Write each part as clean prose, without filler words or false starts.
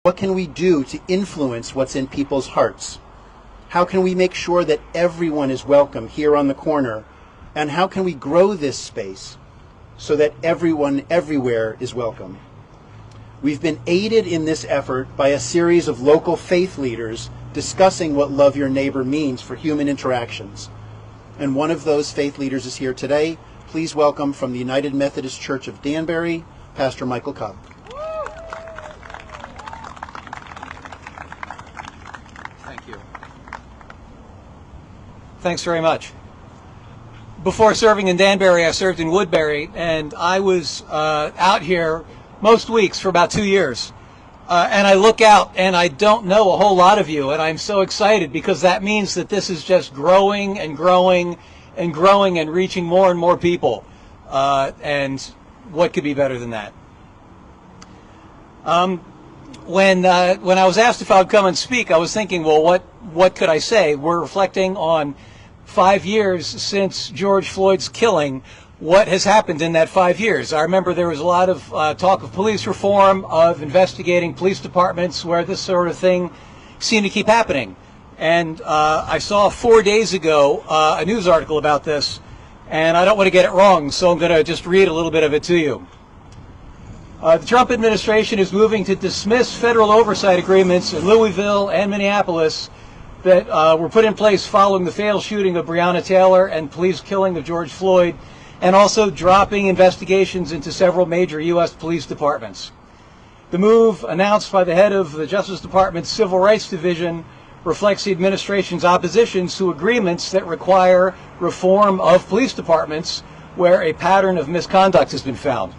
What can we do to influence what's in people's hearts? How can we make sure that everyone is welcome here on the corner? And how can we grow this space so that everyone everywhere is welcome? We've been aided in this effort by a series of local faith leaders discussing what love your neighbor means for human interactions. And one of those faith leaders is here today. Please welcome from the United Methodist Church of Danbury, Pastor Michael Cobb. Thank you. Thanks very much. Before serving in Danbury, I served in Woodbury, and I was out here most weeks for about 2 years. And I look out, and I don't know a whole lot of you, and I'm so excited because that means that this is just growing and growing and growing and reaching more and more people. And what could be better than that? When I was asked if I would come and speak, I was thinking, well, what could I say? We're reflecting on 5 years since George Floyd's killing. What has happened in that 5 years? I remember there was a lot of talk of police reform, of investigating police departments where this sort of thing seemed to keep happening. And I saw 4 days ago a news article about this, and I don't want to get it wrong, so I'm going to just read a little bit of it to you. The Trump administration is moving to dismiss federal oversight agreements in Louisville and Minneapolis that were put in place following the failed shooting of Breonna Taylor and police killing of George Floyd, and also dropping investigations into several major U.S. police departments. The move, announced by the head of the Justice Department's Civil Rights Division, reflects the administration's opposition to agreements that require reform of police departments where a pattern of misconduct has been found.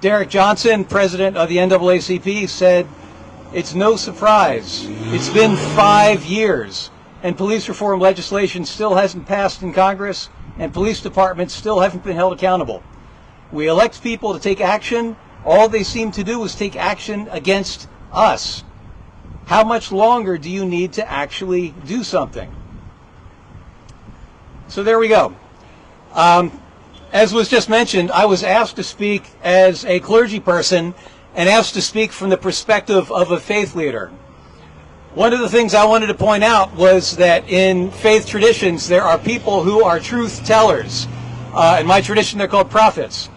Derek Johnson, president of the NAACP, said, "It's no surprise. It's been 5 years, and police reform legislation still hasn't passed in Congress, and police departments still haven't been held accountable. We elect people to take action. All they seem to do is take action against us. How much longer do you need to actually do something?" So there we go. As was just mentioned, I was asked to speak as a clergy person and asked to speak from the perspective of a faith leader. One of the things I wanted to point out was that in faith traditions, there are people who are truth tellers. In my tradition, they're called prophets.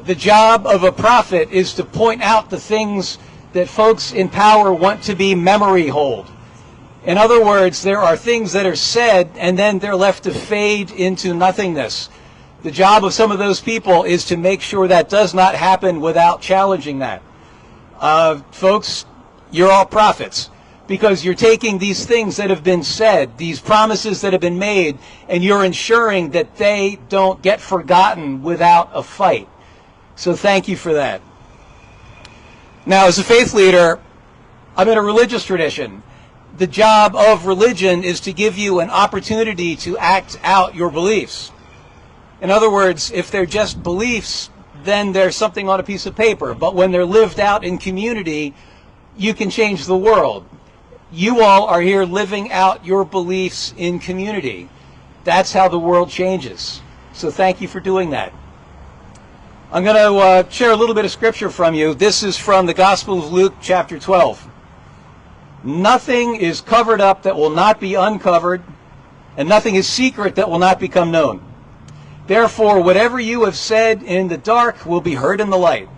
The job of a prophet is to point out the things that folks in power want to be memory hold. In other words, there are things that are said and then they're left to fade into nothingness. The job of some of those people is to make sure that does not happen without challenging that. Folks, you're all prophets because you're taking these things that have been said, these promises that have been made, and you're ensuring that they don't get forgotten without a fight. So thank you for that. Now, as a faith leader, I'm in a religious tradition. The job of religion is to give you an opportunity to act out your beliefs. In other words, if they're just beliefs, then there's something on a piece of paper. But when they're lived out in community, you can change the world. You all are here living out your beliefs in community. That's how the world changes. So thank you for doing that. I'm going to share a little bit of scripture from you. This is from the Gospel of Luke, chapter 12. "Nothing is covered up that will not be uncovered, and nothing is secret that will not become known. Therefore, whatever you have said in the dark will be heard in the light,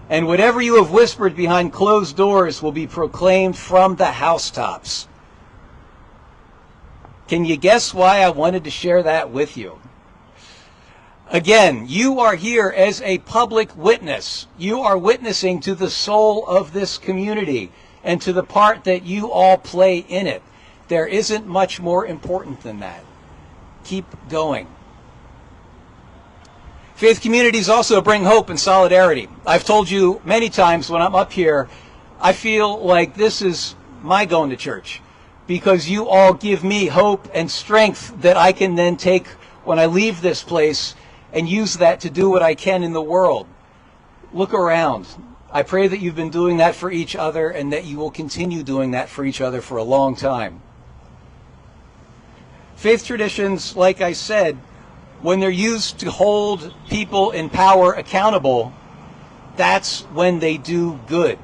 and whatever you have whispered behind closed doors will be proclaimed from the housetops." Can you guess why I wanted to share that with you? Again, you are here as a public witness. You are witnessing to the soul of this community and to the part that you all play in it. There isn't much more important than that. Keep going. Faith communities also bring hope and solidarity. I've told you many times when I'm up here, I feel like this is my going to church because you all give me hope and strength that I can then take when I leave this place and use that to do what I can in the world. Look around. I pray that you've been doing that for each other and that you will continue doing that for each other for a long time. Faith traditions, like I said, when they're used to hold people in power accountable, that's when they do good.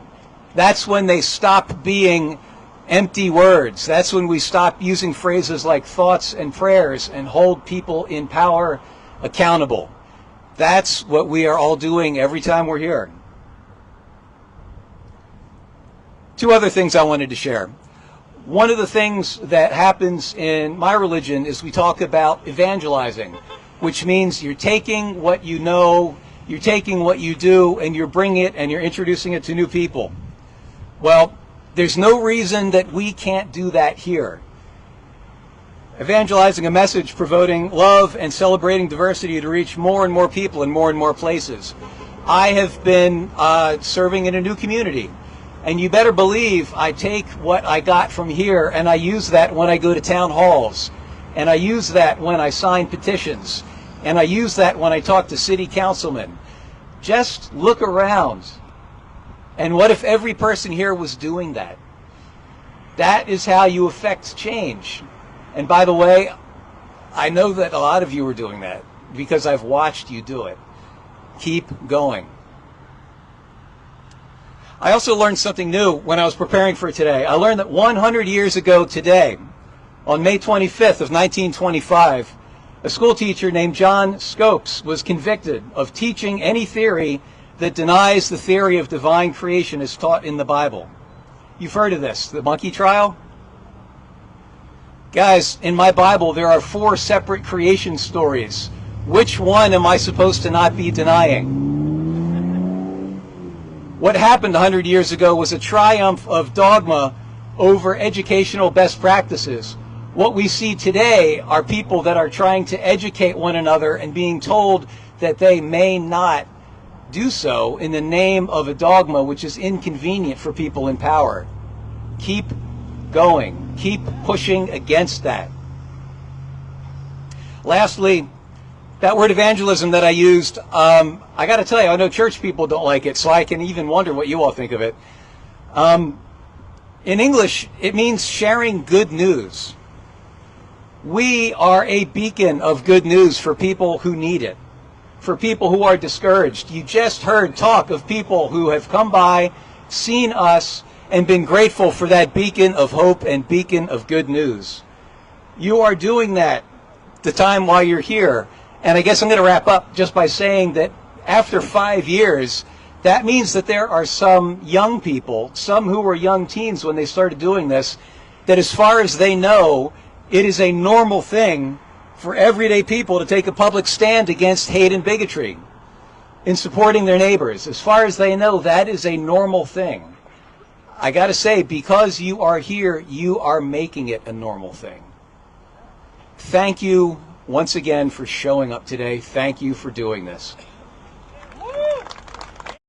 That's when they stop being empty words. That's when we stop using phrases like thoughts and prayers and hold people in power accountable. That's what we are all doing every time we're here. Two other things I wanted to share. One of the things that happens in my religion is we talk about evangelizing, which means you're taking what you know, you're taking what you do, and you're bringing it and you're introducing it to new people. Well, there's no reason that we can't do that here. Evangelizing a message, promoting love, and celebrating diversity to reach more and more people in more and more places. I have been serving in a new community, and you better believe I take what I got from here and I use that when I go to town halls, and I use that when I sign petitions, and I use that when I talk to city councilmen. Just look around. And what if every person here was doing that? That is how you affect change. And by the way, I know that a lot of you are doing that because I've watched you do it. Keep going. I also learned something new when I was preparing for today. I learned that 100 years ago today, on May 25th of 1925, a school teacher named John Scopes was convicted of teaching any theory that denies the theory of divine creation as taught in the Bible. You've heard of this, the monkey trial? Guys, in my Bible there are 4 separate creation stories. Which one am I supposed to not be denying? What happened 100 years ago was a triumph of dogma over educational best practices. What we see today are people that are trying to educate one another and being told that they may not do so in the name of a dogma which is inconvenient for people in power. Keep going. Keep pushing against that. Lastly, that word evangelism that I used, I got to tell you, I know church people don't like it, so I can even wonder what you all think of it. In English, it means sharing good news. We are a beacon of good news for people who need it, for people who are discouraged. You just heard talk of people who have come by, seen us, and been grateful for that beacon of hope and beacon of good news. You are doing that the time while you're here. And I guess I'm going to wrap up just by saying that after 5 years, that means that there are some young people, some who were young teens when they started doing this, that as far as they know, it is a normal thing for everyday people to take a public stand against hate and bigotry in supporting their neighbors. As far as they know, that is a normal thing. I got to say, because you are here, you are making it a normal thing. Thank you once again for showing up today. Thank you for doing this.